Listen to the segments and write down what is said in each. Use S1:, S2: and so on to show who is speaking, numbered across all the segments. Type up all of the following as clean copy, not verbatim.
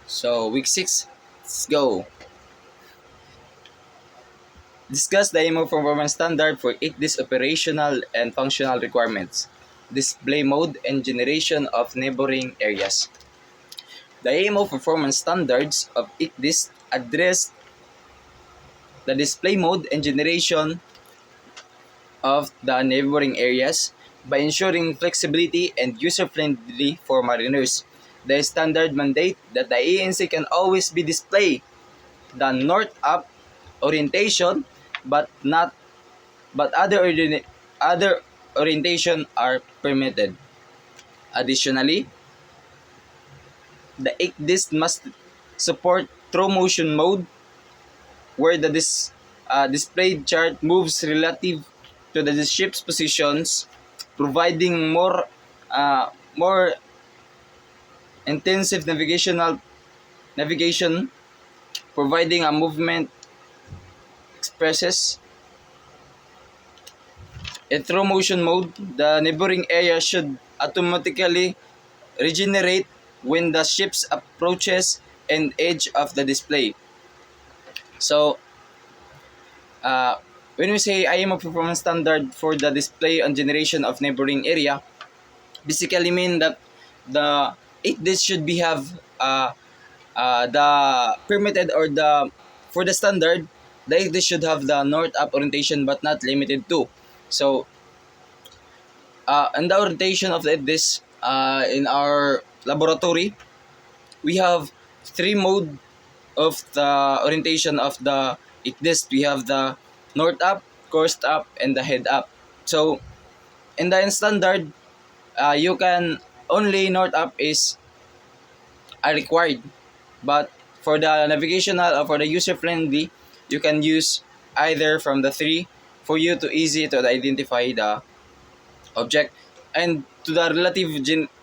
S1: So, week 6, let's go. Discuss the IMO performance standard for 8 operational and functional requirements, display mode, and generation of neighboring areas. The IMO performance standards of 8 address the display mode and generation of the neighboring areas by ensuring flexibility and user-friendly for mariners. The standard mandate that the ANC can always be displayed the north-up orientation but other orientation are permitted. Additionally, the 8 must support throw motion mode where the displayed chart moves relative to the ship's positions, providing more intensive navigation, providing a movement expresses. In throw motion mode, the neighboring area should automatically regenerate when the ship approaches an edge of the display. So, when we say IMO performance standard for the display and generation of neighboring area, basically mean that the 8 should be have the permitted or the for the standard, the 8 should have the north up orientation but not limited to. So, and the orientation of this in our laboratory, we have 3 mode of the orientation of the this. We have the north up, course up, and the head up. So in the standard, you can only north up is required, but for the navigational or for the user friendly, you can use either from the 3 for you to easy to identify the object. And to the relative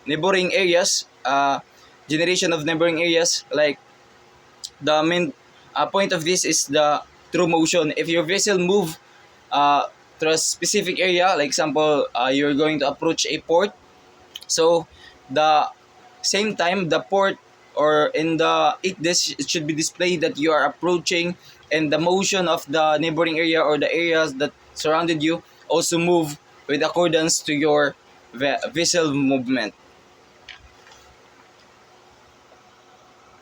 S1: neighboring areas, generation of neighboring areas, like the main point of this is the through motion. If your vessel move to a specific area, like example, you're going to approach a port, so the same time the port or in the it should be displayed that you are approaching, and the motion of the neighboring area or the areas that surrounded you also move with accordance to your vessel movement.